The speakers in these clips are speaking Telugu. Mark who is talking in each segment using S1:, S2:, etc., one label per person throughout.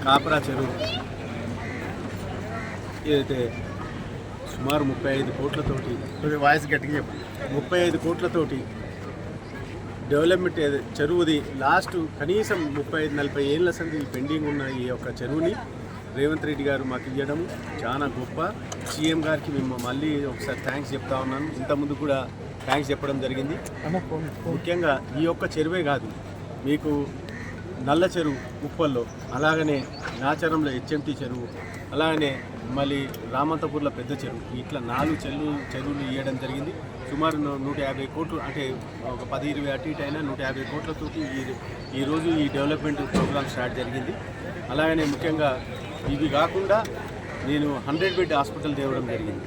S1: కాపరా చెరువు ఏదైతే సుమారు 35 కోట్లతోటి
S2: వాయిస్ గట్టిగా చెప్పండి.
S1: 35 కోట్లతోటి డెవలప్మెంట్ చెరువుది లాస్ట్ కనీసం 35-40 ఏళ్ళ సంది పెండింగ్ ఉన్న ఈ యొక్క చెరువుని రేవంత్ రెడ్డి గారు మాకు ఇవ్వడం చాలా గొప్ప. సీఎం గారికి మేము మళ్ళీ ఒకసారి థ్యాంక్స్ చెప్తా ఉన్నాను. ఇంతకుముందు కూడా థ్యాంక్స్ చెప్పడం జరిగింది. ముఖ్యంగా ఈ యొక్క చెరువే కాదు, మీకు నల్ల చెరువు ఉప్పల్లో, అలాగనే నాచారంలో హెచ్ఎంటీ చెరువు, అలాగనే మళ్ళీ రామంతపూర్లో పెద్ద చెరువు, ఇట్లా 4 చెరువులు ఇవ్వడం జరిగింది. సుమారు 150 కోట్లు, అంటే ఒక 10-20 అటు ఇటు అయినా 150 కోట్లతోటి ఈరోజు ఈ డెవలప్మెంట్ ప్రోగ్రామ్ స్టార్ట్ జరిగింది. అలాగనే ముఖ్యంగా ఇవి కాకుండా నేను 100 బెడ్ హాస్పిటల్ తేవడం జరిగింది.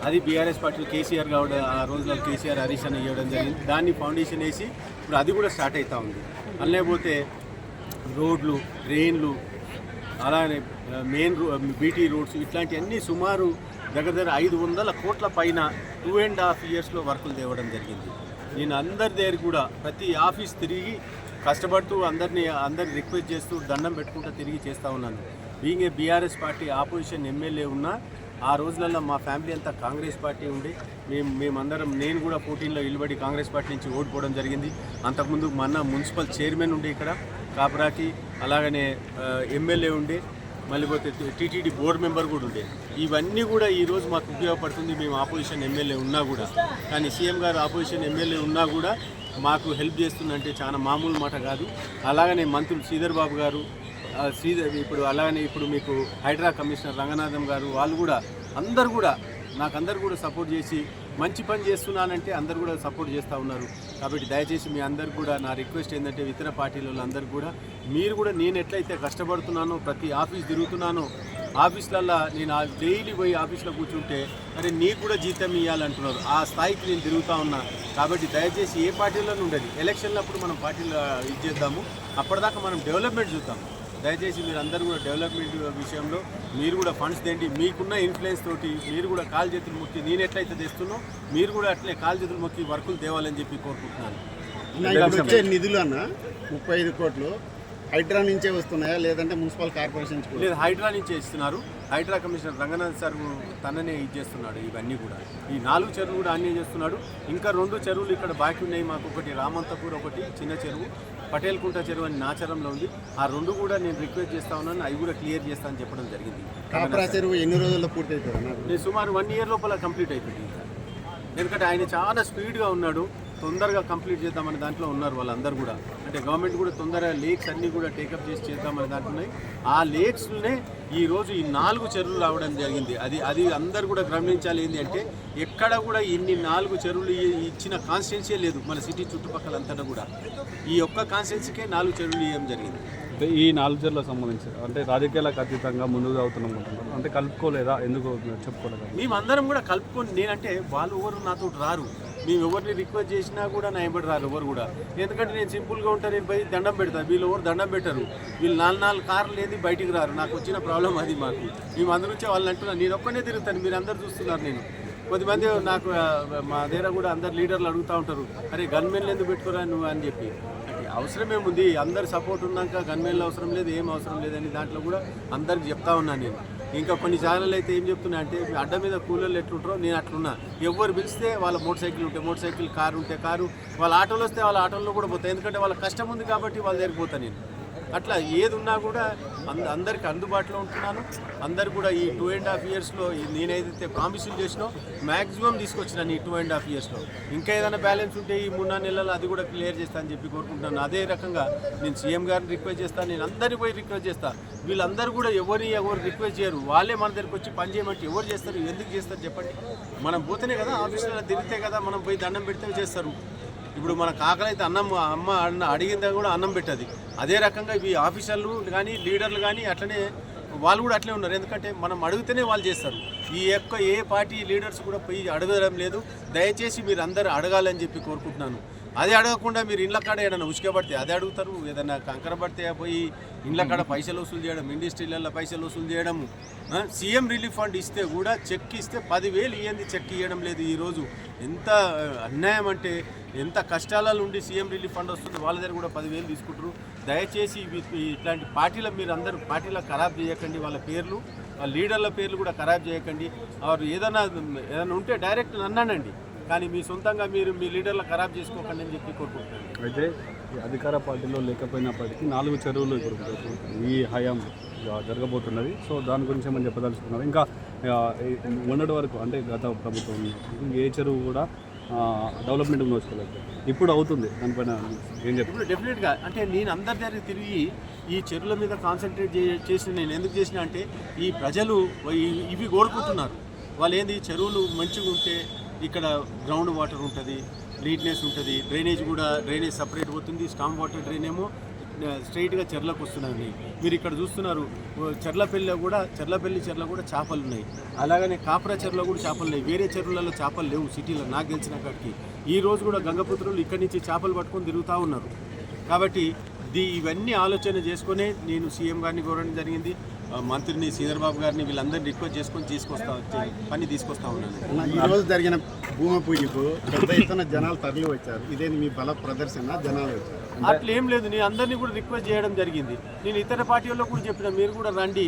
S1: అది బీఆర్ఎస్ పార్టీ కేసీఆర్ కావడం, ఆ రోజుల్లో కేసీఆర్ హరీష్ అని ఇవ్వడం జరిగింది. దాన్ని ఫౌండేషన్ వేసి ఇప్పుడు అది కూడా స్టార్ట్ అవుతూ ఉంది. లేకపోతే రోడ్లు, డ్రైన్లు, అలానే మెయిన్ బీటీ రోడ్స్, ఇట్లాంటివన్నీ సుమారు దగ్గర 500 కోట్ల పైన 2.5 ఇయర్స్లో వర్కులు తేవడం జరిగింది. నేను అందరి దగ్గర కూడా ప్రతి ఆఫీస్ తిరిగి కష్టపడుతూ అందరి రిక్వెస్ట్ చేస్తూ దండం పెట్టుకుంటూ తిరిగి చేస్తూ ఉన్నాను. Being a BRS party opposition MLA ఉన్నా ఆ రోజులలో మా ఫ్యామిలీ అంతా కాంగ్రెస్ పార్టీ ఉండి మేమందరం, నేను కూడా 14లో నిలబడి కాంగ్రెస్ పార్టీ నుంచి ఓడిపోవడం జరిగింది. అంతకుముందు మన మున్సిపల్ చైర్మన్ ఉండే ఇక్కడ కాపరాకి, అలాగనే ఎమ్మెల్యే ఉండే, మళ్ళీ పోతే టీటీడీ బోర్డు మెంబర్ కూడా ఉండే. ఇవన్నీ కూడా ఈరోజు మాకు ఉపయోగపడుతుంది. మేము ఆపోజిషన్ ఎమ్మెల్యే ఉన్నా కూడా, కానీ సీఎం గారు ఆపోజిషన్ ఎమ్మెల్యే ఉన్నా కూడా మాకు హెల్ప్ చేస్తుందంటే చాలా మామూలు మాట కాదు. అలాగనే మంత్రులు శ్రీధర్ బాబు గారు, ఇప్పుడు మీకు హైడ్రా కమిషనర్ రంగనాథం గారు, వాళ్ళు కూడా అందరు కూడా సపోర్ట్ చేసి మంచి పని చేస్తున్నానంటే అందరు కూడా సపోర్ట్ చేస్తూ ఉన్నారు. కాబట్టి దయచేసి మీ అందరికి కూడా నా రిక్వెస్ట్ ఏంటంటే, ఇతర పార్టీల అందరికీ కూడా మీరు కూడా నేను ఎట్లయితే కష్టపడుతున్నానో, ప్రతి ఆఫీస్ తిరుగుతున్నానో, ఆఫీసులల్లో నేను డైలీ పోయి ఆఫీస్లో కూర్చుంటే అరే నీకు కూడా జీతం ఇవ్వాలంటున్నారు, ఆ స్థాయికి నేను తిరుగుతూ ఉన్నా. కాబట్టి దయచేసి ఏ పార్టీలోనూ ఉండదు, ఎలక్షన్లప్పుడు మనం పార్టీలో ఇచ్చేద్దాము, అప్పటిదాకా మనం డెవలప్మెంట్ చూద్దాం. దయచేసి మీరు అందరూ కూడా డెవలప్మెంట్ విషయంలో మీరు కూడా ఫండ్స్ తేండి. మీకున్న ఇన్ఫ్లుయెన్స్ తోటి మీరు కూడా కాలు చేతులు మొక్కి, నేను ఎట్లయితే తెస్తున్నో మీరు కూడా అట్లే కాలు చేతులు మొక్కి వర్కులు తేవాలని చెప్పి కోరుకుంటున్నాను.
S2: వచ్చే నిధులు అన్న 35 కోట్లు హైడ్రా నుంచే వస్తున్నాయా, లేదంటే మున్సిపల్ కార్పొరేషన్ నుంచి?
S1: లేదు, హైడ్రా నుంచే ఇస్తున్నారు. హైడ్రా కమిషనర్ రంగనాథ్ సార్ తననే ఇచ్చేస్తున్నాడు. ఇవన్నీ కూడా ఈ 4 చెరువులు కూడా అన్నీ చేస్తున్నాడు. ఇంకా 2 చెరువులు ఇక్కడ బాకీ ఉన్నాయి మాకు. ఒకటి రామంతపూర్, ఒకటి చిన్న చెరువు, పటేల్ కుంట చెరువు అని నాచారంలో ఉంది. ఆ 2 కూడా నేను రిక్వెస్ట్ చేస్తా ఉన్నాను, అవి కూడా క్లియర్ చేస్తా అని చెప్పడం జరిగింది.
S2: కాపరా చెరువు ఎన్ని రోజుల్లో పూర్తి అవుతుంది?
S1: నేను సుమారు 1 ఇయర్ లోపల కంప్లీట్ అయిపోయింది. ఎందుకంటే ఆయన చాలా స్పీడ్గా ఉన్నాడు, తొందరగా కంప్లీట్ చేద్దామని దాంట్లో ఉన్నారు వాళ్ళందరూ కూడా. అంటే గవర్నమెంట్ కూడా తొందరగా లేక్స్ అన్నీ కూడా టేకప్ చేసి చేద్దామని దాంట్లో ఉన్నాయి. ఆ లేక్స్లోనే ఈరోజు ఈ 4 చెరువులు రావడం జరిగింది. అది అందరు కూడా గమనించాలి. ఏంటి అంటే ఎక్కడ కూడా ఇన్ని 4 చెరువులు ఇచ్చిన కాన్స్టిట్యున్సీ లేదు మన సిటీ చుట్టుపక్కల అంతటా కూడా. ఈ ఒక్క కాన్స్టిట్యున్సీకే 4 చెరువులు ఇవ్వడం జరిగింది.
S3: అంటే ఈ 4 చెరువులకు సంబంధించి అంటే రాజకీయాలకు అతీతంగా ముందుకు అవుతున్నాం అనుకుంటున్నాం. అంటే కలుపుకోలేదా, ఎందుకు చెప్పుకోలేదా?
S1: మేమందరం కూడా కలుపుకొని, నేనంటే వాళ్ళు ఎవరు నాతో రారు, మేము ఎవరిని రిక్వెస్ట్ చేసినా కూడా నా వెంబడి రారు ఎవరు కూడా. ఎందుకంటే నేను సింపుల్గా ఉంటాను, నేను పోయి దండం పెడతాను, వీళ్ళు ఎవరు దండం పెట్టరు. వీళ్ళు 4 కార్లు లేని బయటికి రారు. నాకు వచ్చిన ప్రాబ్లం అది. మాకు మేము అందరూ వాళ్ళు అంటున్నాను, నేను ఒక్కనే తిరుగుతాను, మీరు అందరు చూస్తున్నారు. నేను కొద్దిమంది నాకు మా దగ్గర కూడా అందరు లీడర్లు అడుగుతూ ఉంటారు, అరే గన్మెన్లు ఎందుకు పెట్టుకోరా నువ్వు అని చెప్పి. అంటే అవసరమేముంది, అందరి సపోర్ట్ ఉన్నాక గన్మెన్లు అవసరం లేదు, ఏం అవసరం లేదని దాంట్లో కూడా అందరికి చెప్తా ఉన్నాను నేను. ఇంకా కొన్ని ఛానల్ అయితే ఏం చెప్తున్నా అంటే, అడ్డ మీద కూలీలు ఎట్లుంటారో నేను అట్లున్నా. ఎవరు పిలిస్తే వాళ్ళ మోటార్ సైకిల్ ఉంటే మోటార్ సైకిల్, కారు ఉంటే కారు, వాళ్ళ ఆటోలు వస్తే వాళ్ళ ఆటోల్లో కూడా పోతాయి. ఎందుకంటే వాళ్ళ కష్టం ఉంది కాబట్టి వాళ్ళ దగ్గరికి పోతాను నేను. అట్లా ఏది ఉన్నా కూడా అందరికి అందుబాటులో ఉంటున్నాను. అందరు కూడా ఈ 2.5 ఇయర్స్లో నేనైతే ప్రామిసులు చేసినో మ్యాక్సిమం తీసుకొచ్చినాను ఈ 2.5 ఇయర్స్లో. ఇంకా ఏదైనా బ్యాలెన్స్ ఉంటే ఈ 3-4 నెలలు అది కూడా క్లియర్ చేస్తానని చెప్పి కోరుకుంటున్నాను. అదే రకంగా నేను సీఎం గారిని రిక్వెస్ట్ చేస్తాను, నేను అందరినీ పోయి రిక్వెస్ట్ చేస్తాను. వీళ్ళందరూ కూడా ఎవరు రిక్వెస్ట్ చేయరు, వాళ్ళే మన దగ్గరికి వచ్చి పని చేయమంటే ఎవరు చేస్తారు, ఎందుకు చేస్తారు చెప్పండి? మనం పోతేనే కదా, ఆఫీసులో తిరిగితే కదా మనం పోయి దండం పెడితే చేస్తారు. ఇప్పుడు మన కాకలైతే అమ్మ అడిగిందా కూడా అన్నం పెట్టది. అదే రకంగా ఇవి ఆఫీసర్లు కానీ లీడర్లు కానీ అట్లనే వాళ్ళు కూడా అట్లే ఉన్నారు. ఎందుకంటే మనం అడిగితేనే వాళ్ళు చేస్తారు. ఏ పార్టీ లీడర్స్ కూడా పోయి అడగడం లేదు. దయచేసి మీరు అందరూ అడగాలని చెప్పి కోరుకుంటున్నాను. అదే అడగకుండా మీరు ఇండ్ల కాడ ఏదైనా ఉసుక పడితే అదే అడుగుతారు, ఏదైనా కంకర పడితే పోయి ఇండ్ల కాడ పైసలు వసూలు చేయడం, ఇండస్ట్రీలలో పైసలు వసూలు చేయడము. సీఎం రిలీఫ్ ఫండ్ ఇస్తే కూడా చెక్ ఇస్తే 10,000 ఇవ్వండి, చెక్ ఇవ్వడం లేదు. ఈరోజు ఎంత అన్యాయం అంటే, ఎంత కష్టాలలో ఉండి సీఎం రిలీఫ్ ఫండ్ వస్తుంది, వాళ్ళ దగ్గర కూడా 10,000 తీసుకుంటారు. దయచేసి ఇట్లాంటి పార్టీల మీరు అందరూ పార్టీలకు ఖరాబ్ చేయకండి, వాళ్ళ పేర్లు, వాళ్ళ లీడర్ల పేర్లు కూడా ఖరాబ్ చేయకండి. వారు ఏదైనా ఉంటే డైరెక్ట్ అన్నానండి, కానీ మీ సొంతంగా మీరు మీ లీడర్లు ఖరాబ్ చేసుకోకండి అని చెప్పి కోరుకుంటున్నాను.
S3: అయితే ఈ అధికార పార్టీలో లేకపోయినప్పటికీ 4 చెరువులు ఇప్పుడు ఈ హయాం జరగబోతున్నది. సో దాని గురించి ఏమని చెప్పదలుచుకున్నారు? ఇంకా మొన్నటి వరకు అంటే గత ప్రభుత్వం ఏ చెరువు కూడా డెవలప్మెంట్ నోచుకోలేదు, ఇప్పుడు అవుతుంది. దానిపైన ఏం చెప్తారు?
S1: ఇప్పుడు డెఫినెట్గా అంటే నేను అందరి దగ్గర తిరిగి ఈ చెరువుల మీద కాన్సన్ట్రేట్ చేసిన నేను ఎందుకు చేసిన అంటే, ఈ ప్రజలు ఇవి కోరుకుంటున్నారు. వాళ్ళు ఏంది, చెరువులు మంచిగా ఉంటే ఇక్కడ గ్రౌండ్ వాటర్ ఉంటుంది, నీట్నెస్ ఉంటుంది, డ్రైనేజ్ సపరేట్ పోతుంది, స్టామ్ వాటర్ డ్రైన్ ఏమో స్ట్రైట్గా చెర్లకు వస్తున్నాయి. మీరు ఇక్కడ చూస్తున్నారు, చెర్లపల్లి చెర్ల కూడా చేపలు ఉన్నాయి, అలాగనే కాపురా చెరువులో కూడా చేపలు ఉన్నాయి. వేరే చెరువులలో చేపలు లేవు సిటీలో నాకు తెలిసిన కాడికి. ఈ రోజు కూడా గంగపుత్రులు ఇక్కడి నుంచి చేపలు పట్టుకొని తిరుగుతూ ఉన్నారు. కాబట్టి ఇవన్నీ ఆలోచన చేసుకునే నేను సీఎం గారిని కోరడం జరిగింది, మంత్రిని శ్రీధర్ బాబు గారిని, వీళ్ళందరినీ రిక్వెస్ట్ చేసుకొని తీసుకొస్తా ఉన్నాను.
S2: ఈ రోజు జరిగిన భూమి పూజకు పెద్ద ఎత్తున జనాలు తరలి వచ్చారు. ఇదే మీ బల ప్రదర్శన, జనాలు వచ్చారు.
S1: అట్లా ఏం లేదు, నేను అందరినీ కూడా రిక్వెస్ట్ చేయడం జరిగింది. నేను ఇతర పార్టీల్లో కూడా చెప్పిన, మీరు కూడా రండి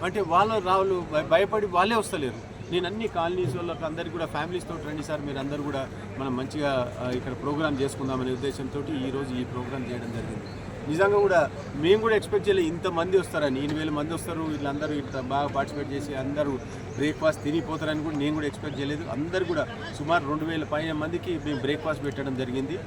S1: అంటే వాళ్ళు భయపడి వాళ్ళే వస్తలేరు. నేను అన్ని కాలనీస్ వాళ్ళకి అందరికీ కూడా ఫ్యామిలీస్తో రండి సార్, మీరు అందరూ కూడా మనం మంచిగా ఇక్కడ ప్రోగ్రామ్ చేసుకుందామనే ఉద్దేశంతో ఈరోజు ఈ ప్రోగ్రామ్ చేయడం జరిగింది. నిజంగా కూడా మేము కూడా ఎక్స్పెక్ట్ చేయలేదు ఇంతమంది వస్తారని. 8,000 మంది వస్తారు, వీళ్ళందరూ ఇంత బాగా పార్టిసిపేట్ చేసి అందరూ బ్రేక్ఫాస్ట్ తినిపోతారని కూడా నేను కూడా ఎక్స్పెక్ట్ చేయలేదు. అందరూ కూడా సుమారు 2,000 పైన మందికి మేము బ్రేక్ఫాస్ట్ పెట్టడం జరిగింది.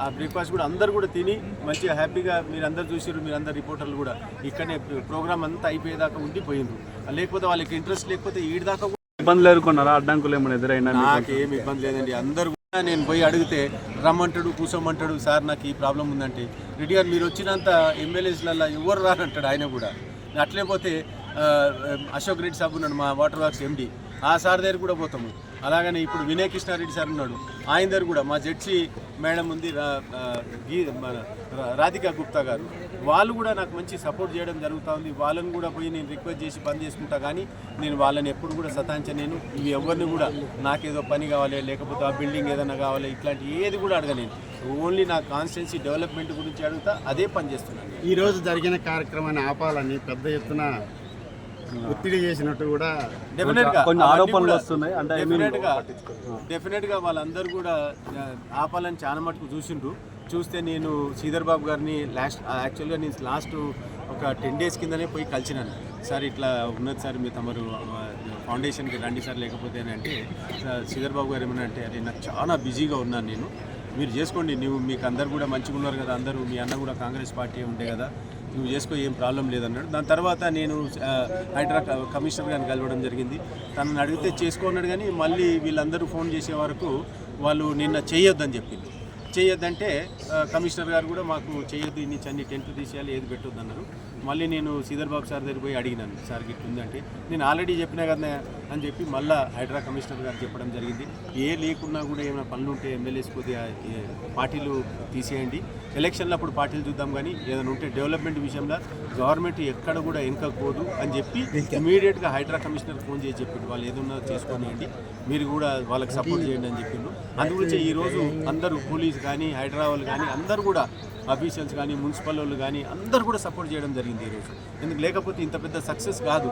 S1: ఆ బ్రేక్ఫాస్ట్ కూడా అందరూ కూడా తిని మంచిగా హ్యాపీగా మీరు అందరు చూసారు, మీరు అందరు రిపోర్టర్లు కూడా ఇక్కడనే ప్రోగ్రామ్ అంతా అయిపోయేదాకా ఉండిపోయిండ్రు. లేకపోతే వాళ్ళకి ఇంట్రెస్ట్ లేకపోతే ఈడిదాకా
S3: ఇబ్బందులు ఎదుర్కొన్నారా? అడ్డంకులు ఏమైనా ఎదురైనా?
S1: నాకేం ఇబ్బంది లేదండి. అందరూ నేను పోయి అడిగితే రమ్మంటాడు, కూర్చోమంటాడు. సార్ నాకు ఈ ప్రాబ్లం ఉందంటే, రెడ్డి గారు మీరు వచ్చినంత ఎమ్మెల్యేస్లలో ఎవరు రానంటాడు ఆయన కూడా. అట్లే పోతే అశోక్ రెడ్డి సాబ్ ఉన్నాడు, మా వాటర్ వర్క్స్ ఎండి, ఆ సార్ దగ్గర కూడా పోతాము. అలాగనే ఇప్పుడు వినయ్ కృష్ణారెడ్డి సార్ ఉన్నాడు, ఆయన దగ్గర కూడా మా జడ్జి మేడం ఉంది, రాధికా గుప్తా గారు, వాళ్ళు కూడా నాకు మంచి సపోర్ట్ చేయడం జరుగుతూ ఉంది. వాళ్ళని కూడా పోయి నేను రిక్వెస్ట్ చేసి పని చేసుకుంటా, కానీ నేను వాళ్ళని ఎప్పుడు కూడా సతాయించలేను. ఇవి ఎవరిని కూడా నాకేదో పని కావాలి, లేకపోతే ఆ బిల్డింగ్ ఏదైనా కావాలి, ఇట్లాంటి ఏది కూడా అడగలేను. ఓన్లీ నా కాన్స్టిట్యున్సీ డెవలప్మెంట్ గురించి అడుగుతా, అదే పని చేస్తున్నాను.
S2: ఈరోజు జరిగిన కార్యక్రమాన్ని ఆపాలని పెద్ద ఎత్తున ఒత్తిడి చేసినట్టు కూడా
S3: కొన్ని ఆరోపణలు వస్తున్నాయి. అంటే
S1: డెఫినెట్గా వాళ్ళందరూ కూడా ఆపాలని చాలా మటుకు చూస్తే నేను శ్రీధర్ బాబు గారిని యాక్చువల్గా నేను లాస్ట్ ఒక 10 days కిందనే పోయి కలిసినాను. సార్ ఇట్లా ఉన్నది సార్, మీరు తమరు ఫౌండేషన్కి రండి సార్, లేకపోతే అంటే శ్రీధర్ బాబు గారు ఏమన్నా అంటే, అది నాకు చాలా బిజీగా ఉన్నాను నేను, మీరు చేసుకోండి, మీకు అందరు కూడా మంచిగా ఉన్నారు కదా, అందరూ మీ అన్న కూడా కాంగ్రెస్ పార్టీ ఉండే కదా, నువ్వు చేసుకో, ఏం ప్రాబ్లం లేదన్నాడు. దాని తర్వాత నేను హైడ్రా కమిషనర్ గారిని కలవడం జరిగింది. తనని అడిగితే చేసుకోన్నాడు, కానీ మళ్ళీ వీళ్ళందరూ ఫోన్ చేసే వరకు వాళ్ళు నిన్న చేయొద్దని చెప్పింది. చేయొద్దంటే కమిషనర్ గారు కూడా మాకు చేయొద్దు, ఇన్ని అన్ని టెంట్లు తీసేయాలి, ఏది పెట్టొద్దు అన్నారు. మళ్ళీ నేను శ్రీధర్ బాబు సార్ దగ్గర పోయి అడిగినాను, సార్ గిట్టుందంటే నేను ఆల్రెడీ చెప్పినా కదా అని చెప్పి మళ్ళీ హైడ్రా కమిషనర్ గారు చెప్పడం జరిగింది. ఏ లేకున్నా కూడా ఏమైనా పనులు ఉంటే ఎమ్మెల్యేస్ కొద్దిగా పార్టీలు తీసేయండి, ఎలక్షన్లో అప్పుడు పార్టీలు చూద్దాం, కానీ ఏదైనా ఉంటే డెవలప్మెంట్ విషయంలో గవర్నమెంట్ ఎక్కడ కూడా వెనకపోదు అని చెప్పి ఇమీడియట్గా హైడ్రా కమిషనర్ ఫోన్ చేసి చెప్పిండు, వాళ్ళు ఏదన్నా చేసుకోనియండి, మీరు కూడా వాళ్ళకి సపోర్ట్ చేయండి అని చెప్పిండు. అందుగురించి ఈరోజు అందరూ పోలీస్ కానీ హైడ్రా వాళ్ళు కానీ అందరూ కూడా అఫీషియల్స్ కానీ మున్సిపల్ వాళ్ళు కానీ అందరూ కూడా సపోర్ట్ చేయడం జరిగింది ఈరోజు. ఎందుకు లేకపోతే ఇంత పెద్ద సక్సెస్ కాదు,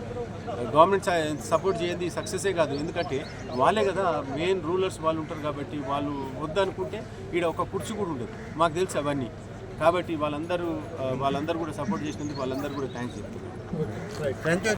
S1: గవర్నమెంట్ సపోర్ట్ చేయండి సక్సెసే కాదు. ఎందుకంటే వాళ్ళే కదా మెయిన్ రూలర్స్, వాళ్ళు ఉంటారు కాబట్టి. వాళ్ళు వద్దనుకుంటే ఈడ ఒక కుర్చీ కూడా ఉండదు, మాకు తెలుసు అవన్నీ. కాబట్టి వాళ్ళందరూ కూడా సపోర్ట్ చేసినందుకు వాళ్ళందరూ కూడా థ్యాంక్స్ చెప్తున్నారు.